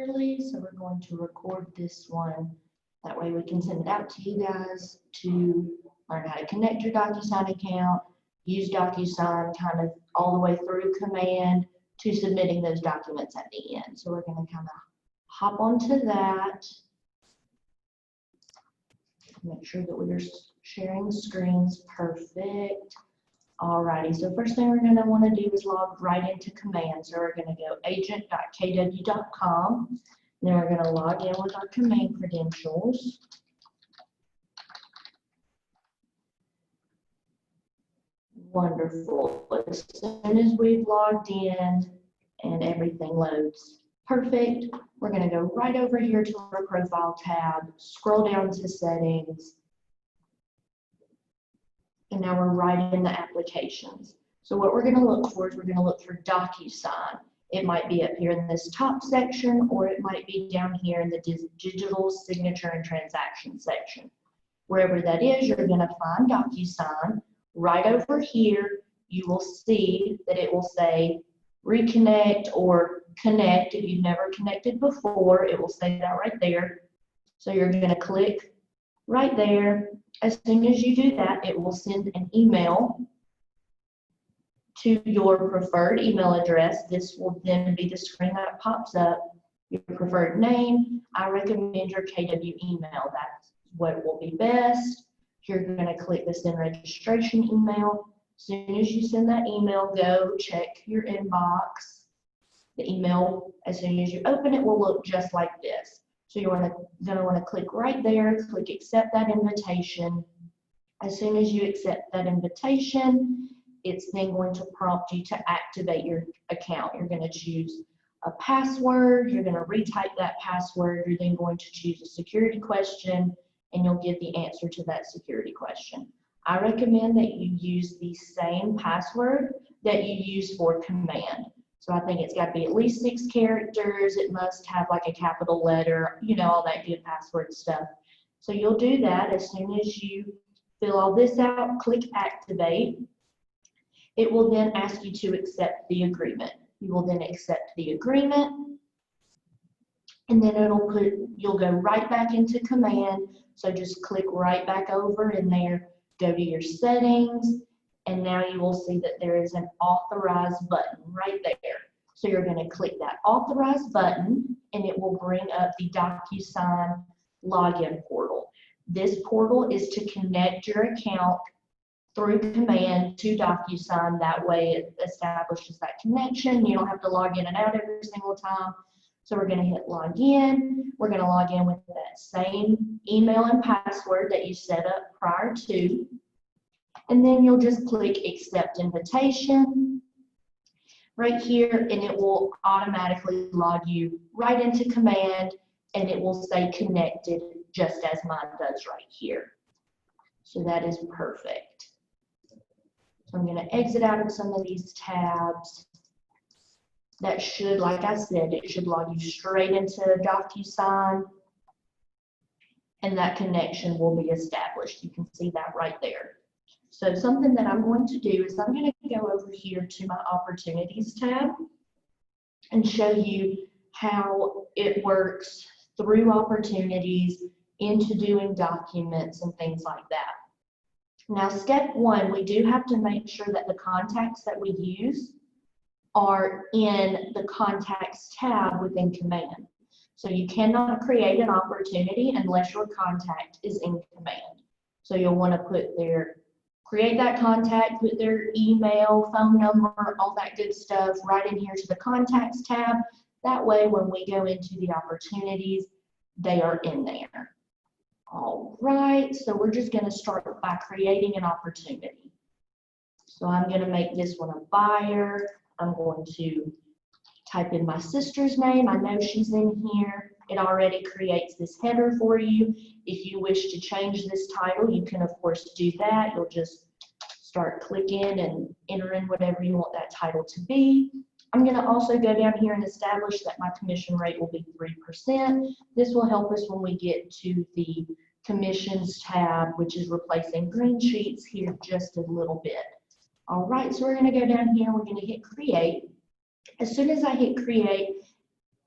regularly, so we're going to record this one. That way we can send it out to you guys to learn how to connect your DocuSign account, use DocuSign kind of all the way through command to submitting those documents at the end. So we're going to kind of hop onto that. Make sure that we're sharing screens. Perfect. Alrighty, so first thing we're going to want to do is log right into command. So we're going to go agent.kw.com. Then we're going to log in with our command credentials. Wonderful. As soon as we've logged in and everything loads perfect, we're going to go right over here to our profile tab, scroll down to settings, and now we're right in the applications. So what we're going to look for is we're going to look for DocuSign. It might be up here in this top section, or it might be down here in the digital signature and transaction section. Wherever that is, you're going to find DocuSign. Right over here, you will see that it will say reconnect or connect. If you've never connected before, it will say that right there. So you're going to click right there. As soon as you do that, it will send an email to your preferred email address. This will then be the screen that pops up, your preferred name. I recommend your KW email. That's what will be best. You're going to click the send registration email. As soon as you send that email, go check your inbox. The email, as soon as you open it, will look just like this. So you're going to want to click right there, click accept that invitation. As soon as you accept that invitation, it's then going to prompt you to activate your account. You're going to choose a password, you're going to retype that password, you're then going to choose a security question, and you'll get the answer to that security question. I recommend that you use the same password that you use for command. So I think it's got to be at least 6 characters. It must have like a capital letter, you know, all that good password stuff. So you'll do that. As soon as you fill all this out, click activate. It will then ask you to accept the agreement. You will then accept the agreement, and then you'll go right back into command. So just click right back over in there, go to your settings, and now you will see that there is an authorize button right there. So you're going to click that authorize button, and it will bring up the DocuSign login portal. This portal is to connect your account through command to DocuSign. That way it establishes that connection. You don't have to log in and out every single time. So we're going to hit log in. We're going to log in with that same email and password that you set up prior to. And then you'll just click accept invitation right here, and it will automatically log you right into command, and it will say connected just as mine does right here. So that is perfect. So I'm going to exit out of some of these tabs. That should, like I said, it should log you straight into DocuSign, and that connection will be established. You can see that right there. So something that I'm going to do is I'm going to go over here to my opportunities tab and show you how it works through opportunities into doing documents and things like that. Now, step one, we do have to make sure that the contacts that we use are in the contacts tab within command. So you cannot create an opportunity unless your contact is in command. So you'll want to create that contact, put their email, phone number, all that good stuff right in here to the contacts tab. That way, when we go into the opportunities, they are in there. All right, so we're just going to start by creating an opportunity. So I'm going to make this one a buyer. I'm going to type in my sister's name. I know she's in here. It already creates this header for you. If you wish to change this title, you can, of course, do that. You'll just start clicking and enter in whatever you want that title to be. I'm going to also go down here and establish that my commission rate will be 3%. This will help us when we get to the commissions tab, which is replacing green sheets here just a little bit. All right, so we're going to go down here and we're going to hit create. As soon as I hit create,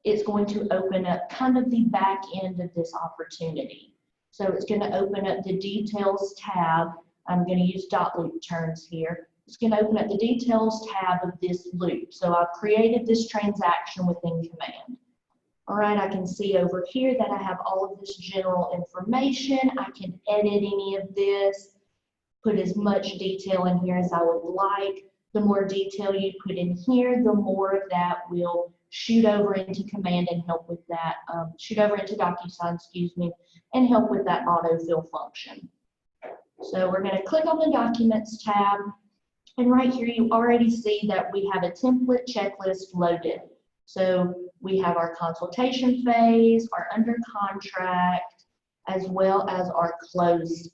it's going to open up kind of the back end of this opportunity. So it's going to open up the details tab. I'm going to use dot loop terms here. It's going to open up the details tab of this loop. So I've created this transaction within command. All right, I can see over here that I have all of this general information. I can edit any of this, put as much detail in here as I would like. The more detail you put in here, the more of that will shoot over into command and help with that, shoot over into DocuSign, excuse me, and help with that autofill function. So we're going to click on the Documents tab, and right here you already see that we have a template checklist loaded. So we have our consultation phase, our under contract, as well as our closed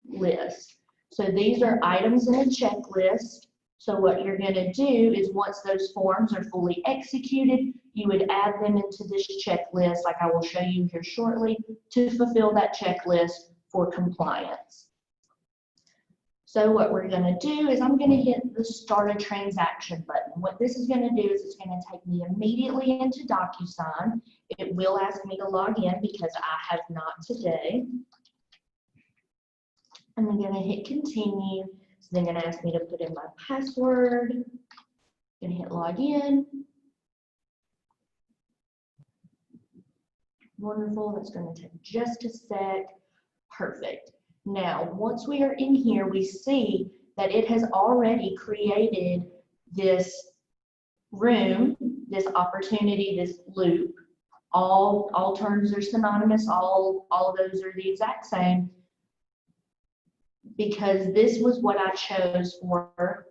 list. So these are items in a checklist. So what you're going to do is once those forms are fully executed, you would add them into this checklist, like I will show you here shortly, to fulfill that checklist for compliance. So what we're going to do is I'm going to hit the Start a Transaction button. What this is going to do is it's going to take me immediately into DocuSign. It will ask me to log in because I have not today. I'm going to hit Continue. So they're going to ask me to put in my password. I'm going to hit Login. Wonderful. That's going to take just a sec. Perfect. Now, once we are in here, we see that it has already created this room, this opportunity, this loop. All terms are synonymous. All of those are the exact same, because this was what I chose for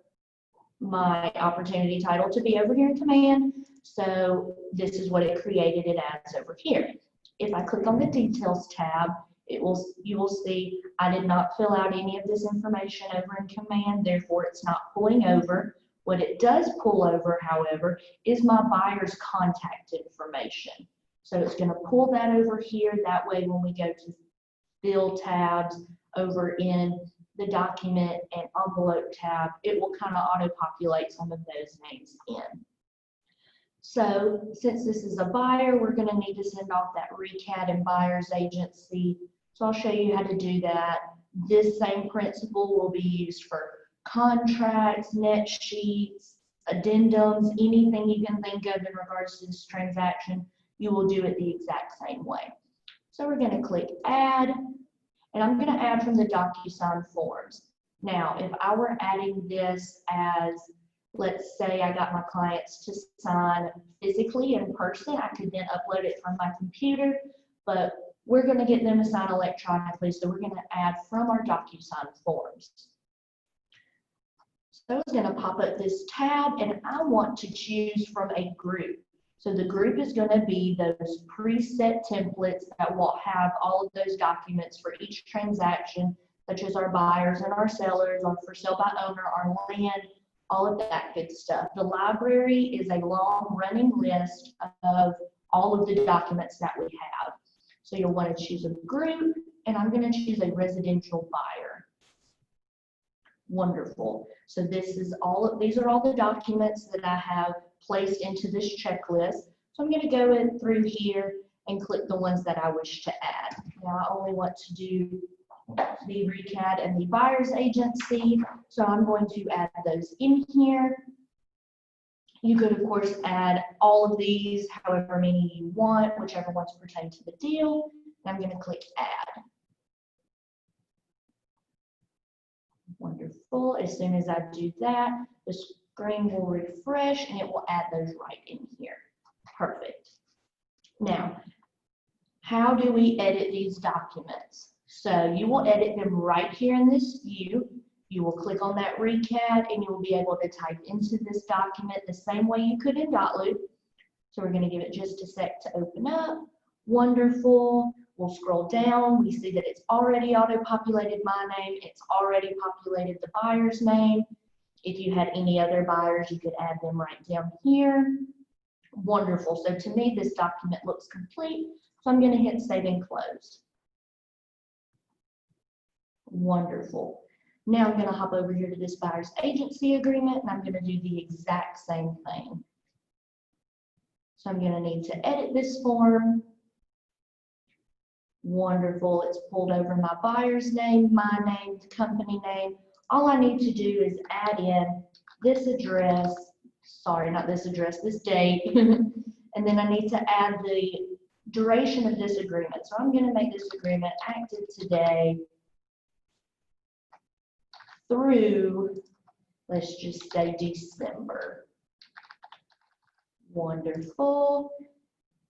my opportunity title to be over here in command. So this is what it created it as over here. If I click on the Details tab, you will see I did not fill out any of this information over in command, therefore it's not pulling over. What it does pull over, however, is my buyer's contact information. So it's going to pull that over here. That way when we go to Fill tabs over in the Document and Envelope tab, it will kind of auto-populate some of those names in. So since this is a buyer, we're going to need to send off that RECAD and buyer's agency. So I'll show you how to do that. This same principle will be used for contracts, net sheets, addendums, anything you can think of in regards to this transaction, you will do it the exact same way. So we're going to click Add, and I'm going to add from the DocuSign forms. Now, if I were adding this as, let's say I got my clients to sign physically in person, I could then upload it from my computer, but we're going to get them to sign electronically, so we're going to add from our DocuSign forms. So it's going to pop up this tab, and I want to choose from a group. So the group is going to be those preset templates that will have all of those documents for each transaction, such as our buyers and our sellers, our for sale by owner, our land, all of that good stuff. The library is a long running list of all of the documents that we have. So you'll want to choose a group, and I'm going to choose a residential buyer. Wonderful. So these are all the documents that I have placed into this checklist. So I'm going to go in through here and click the ones that I wish to add. Now I only want to do the RECAD and the buyer's agency, so I'm going to add those in here. You could, of course, add all of these, however many you want, whichever ones pertain to the deal. And I'm going to click Add. Wonderful. As soon as I do that, the screen will refresh and it will add those right in here. Perfect. Now, how do we edit these documents? So you will edit them right here in this view. You will click on that RECAD and you will be able to type into this document the same way you could in dotloop. So we're going to give it just a sec to open up. Wonderful. We'll scroll down. We see that it's already auto-populated my name. It's already populated the buyer's name. If you had any other buyers, you could add them right down here. Wonderful. So to me, this document looks complete. So I'm going to hit Save and Close. Wonderful. Now I'm going to hop over here to this buyer's agency agreement, and I'm going to do the exact same thing. So I'm going to need to edit this form. Wonderful. It's pulled over my buyer's name, my name, the company name. All I need to do is add in this address, sorry, not this address, this date, and then I need to add the duration of this agreement. So I'm going to make this agreement active today through, let's just say December. Wonderful.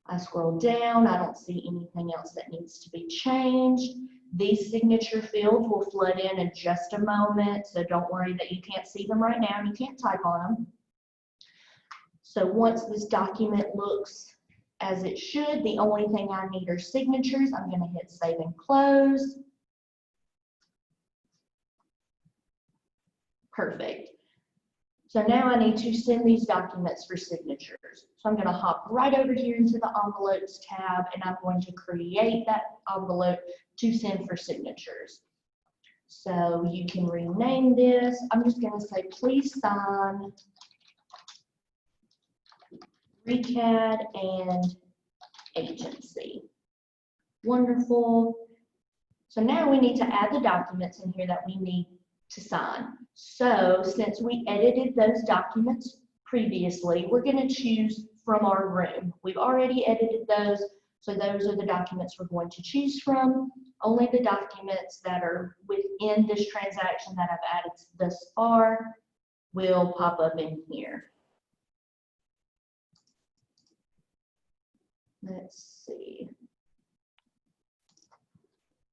I scroll down, I don't see anything else that needs to be changed. These signature fields will flood in just a moment, so don't worry that you can't see them right now and you can't type on them. So once this document looks as it should, the only thing I need are signatures. I'm going to hit save and close. Perfect. So now I need to send these documents for signatures. So I'm going to hop right over here into the envelopes tab and I'm going to create that envelope to send for signatures. So you can rename this. I'm just going to say, please sign ReCAD and agency. Wonderful. So now we need to add the documents in here that we need to sign. So since we edited those documents previously, we're going to choose from our room. We've already edited those, so those are the documents we're going to choose from. Only the documents that are within this transaction that I've added thus far will pop up in here. Let's see.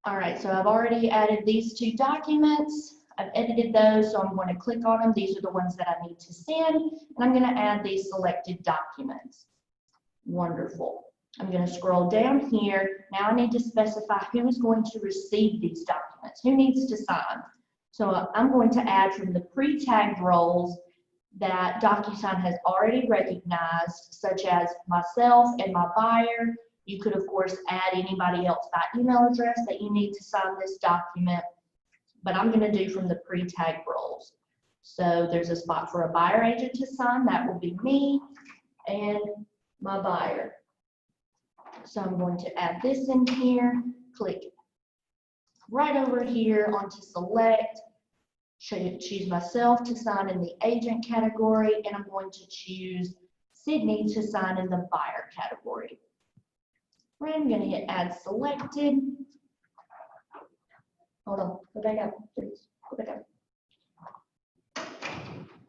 All right, so I've already added these two documents. I've edited those, so I'm going to click on them. These are the ones that I need to send, and I'm going to add these selected documents. Wonderful. I'm going to scroll down here. Now I need to specify who is going to receive these documents, who needs to sign. So I'm going to add from the pre-tagged roles that DocuSign has already recognized, such as myself and my buyer. You could, of course, add anybody else by email address that you need to sign this document, but I'm going to do from the pre-tagged roles. So there's a spot for a buyer agent to sign. That will be me and my buyer. So I'm going to add this in here, click right over here onto select, choose myself to sign in the agent category, and I'm going to choose Sydney to sign in the buyer category. I'm going to hit add selected. Hold on, go back up, please. Go back up.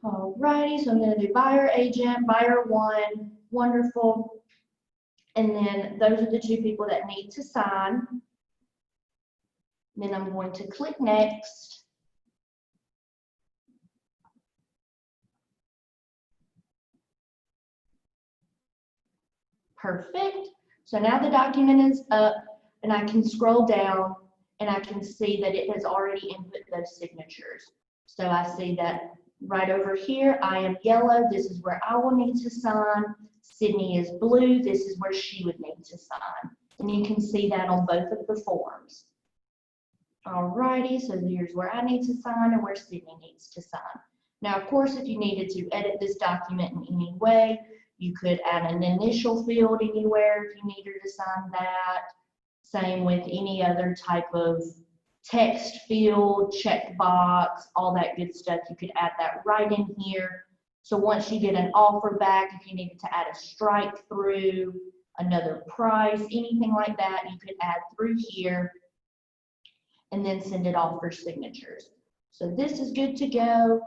Alrighty, so I'm going to do buyer agent, buyer one, wonderful. And then those are the two people that need to sign. Then I'm going to click next. Perfect. So now the document is up and I can scroll down and I can see that it has already input those signatures. So I see that right over here, I am yellow. This is where I will need to sign. Sydney is blue. This is where she would need to sign. And you can see that on both of the forms. Alrighty, so here's where I need to sign and where Sydney needs to sign. Now, of course, if you needed to edit this document in any way, you could add an initial field anywhere if you needed to sign that. Same with any other type of text field, checkbox, all that good stuff. You could add that right in here. So once you get an offer back, if you needed to add a strike through, another price, anything like that, you could add through here and then send it off for signatures. So this is good to go.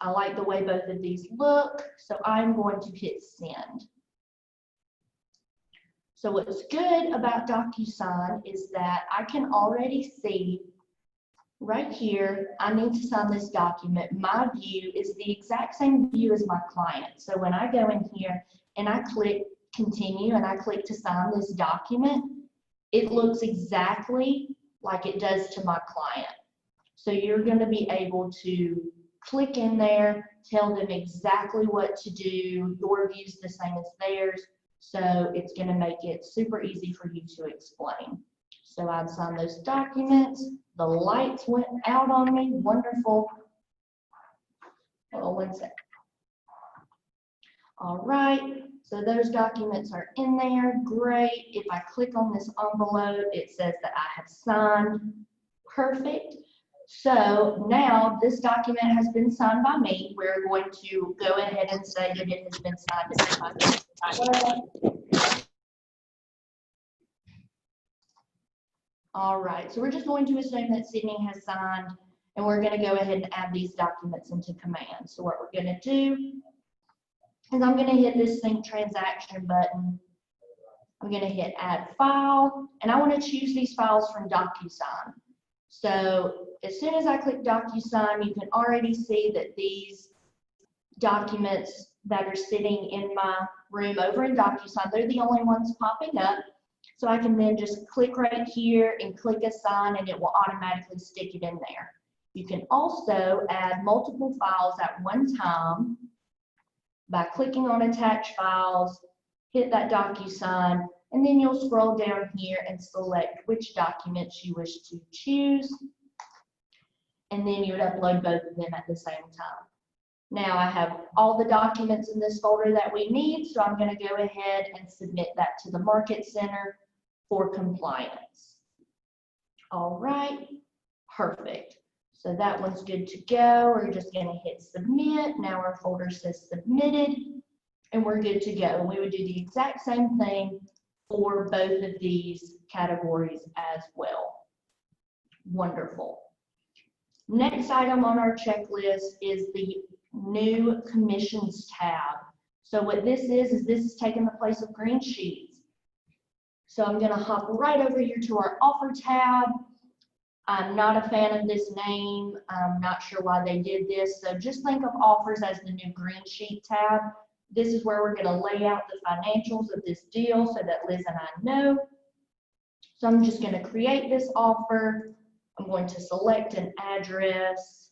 I like the way both of these look, so I'm going to hit send. So what's good about DocuSign is that I can already see right here, I need to sign this document. My view is the exact same view as my client. So when I go in here and I click continue and I click to sign this document, it looks exactly like it does to my client. So you're going to be able to click in there, tell them exactly what to do. Your view's the same as theirs. So it's going to make it super easy for you to explain. So I've signed those documents. The lights went out on me. Wonderful. Hold on one sec. All right. So those documents are in there, great. If I click on this envelope, it says that I have signed, perfect. So now this document has been signed by me. We're going to go ahead and say that it has been signed. All right, so we're just going to assume that Sydney has signed, and we're going to go ahead and add these documents into command. So what we're going to do is I'm going to hit this sync transaction button. I'm going to hit add file, and I want to choose these files from DocuSign. So as soon as I click DocuSign, you can already see that these documents that are sitting in my room over in DocuSign, they're the only ones popping up. So I can then just click right here and click assign, and it will automatically stick it in there. You can also add multiple files at one time by clicking on attach files, hit that DocuSign, and then you'll scroll down here and select which documents you wish to choose. And then you would upload both of them at the same time. Now I have all the documents in this folder that we need, so I'm going to go ahead and submit that to the Market Center for compliance. All right, perfect. So that one's good to go. We're just going to hit submit. Now our folder says submitted, and we're good to go. And we would do the exact same thing for both of these categories as well. Wonderful. Next item on our checklist is the new commissions tab. So what this is this is taking the place of green sheets. So I'm going to hop right over here to our offer tab. I'm not a fan of this name. I'm not sure why they did this. So just think of offers as the new green sheet tab. This is where we're going to lay out the financials of this deal so that Liz and I know. So I'm just going to create this offer. I'm going to select an address,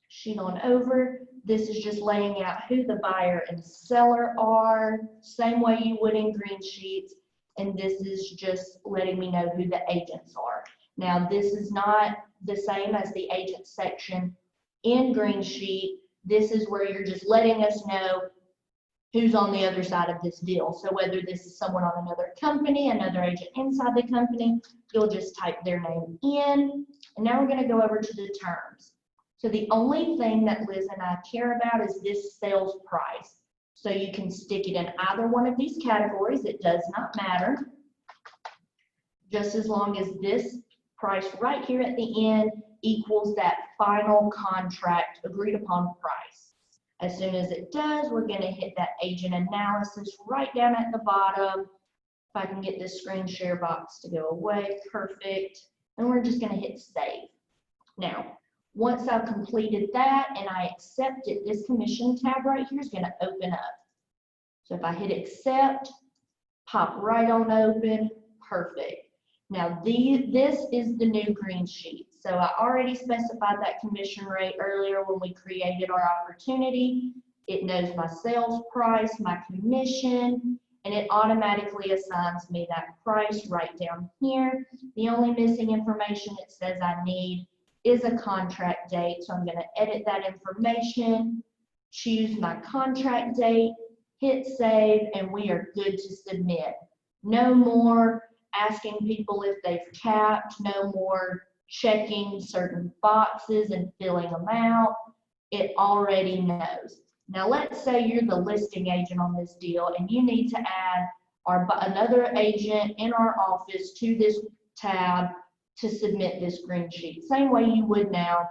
sheet on over. This is just laying out who the buyer and seller are, same way you would in green sheets. And this is just letting me know who the agents are. Now, this is not the same as the agent section in green sheet. This is where you're just letting us know who's on the other side of this deal. So whether this is someone on another company, another agent inside the company, you'll just type their name in. And now we're going to go over to the terms. So the only thing that Liz and I care about is this sales price. So you can stick it in either one of these categories. It does not matter. Just as long as this price right here at the end equals that final contract agreed upon price. As soon as it does, we're going to hit that agent analysis right down at the bottom. If I can get this screen share box to go away, perfect. And we're just going to hit save. Now, once I've completed that and I accept it, this commission tab right here is going to open up. So if I hit accept, pop right on open, perfect. Now this is the new green sheet. So I already specified that commission rate earlier when we created our opportunity. It knows my sales price, my commission, and it automatically assigns me that price right down here. The only missing information it says I need is a contract date. So I'm going to edit that information, choose my contract date, hit save, and we are good to submit. No more asking people if they've capped, no more checking certain boxes and filling them out. It already knows. Now let's say you're the listing agent on this deal and you need to add another agent in our office to this tab to submit this green sheet. Same way you would now.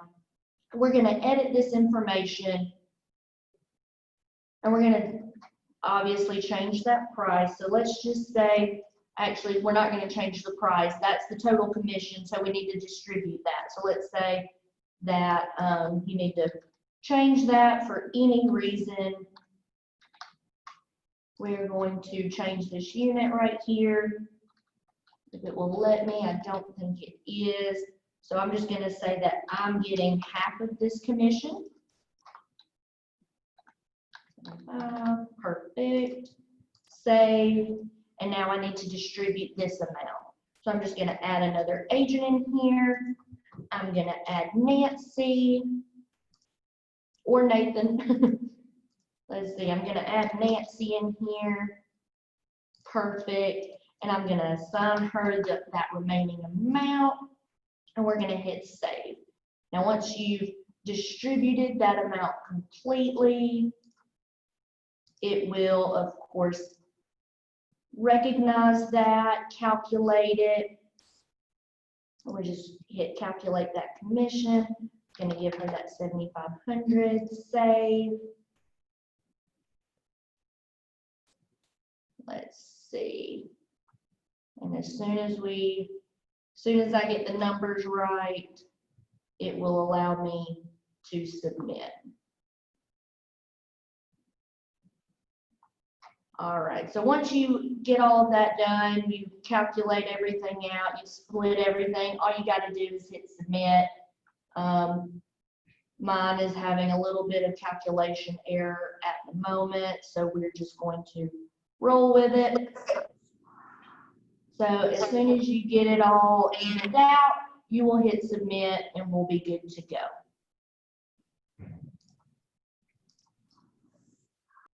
We're going to edit this information and we're going to obviously change that price. So let's just say, actually, we're not going to change the price. That's the total commission, so we need to distribute that. So let's say that you need to change that for any reason. We're going to change this unit right here. If it will let me, I don't think it is. So I'm just going to say that I'm getting half of this commission. Perfect. Save. And now I need to distribute this amount. So I'm just going to add another agent in here. I'm going to add Nancy or Nathan. Let's see, I'm gonna add Nancy in here. Perfect. And I'm gonna assign her that remaining amount, and we're gonna hit save. Now, once you've distributed that amount completely, it will, of course, recognize that, calculate it. We'll just hit calculate that commission. Gonna give her that 7,500, save. Let's see. And as soon as I get the numbers right, it will allow me to submit. All right, so once you get all of that done, you calculate everything out, you split everything, all you got to do is hit submit. Mine is having a little bit of calculation error at the moment, so we're just going to roll with it. So as soon as you get it all evened out, you will hit submit and we'll be good to go.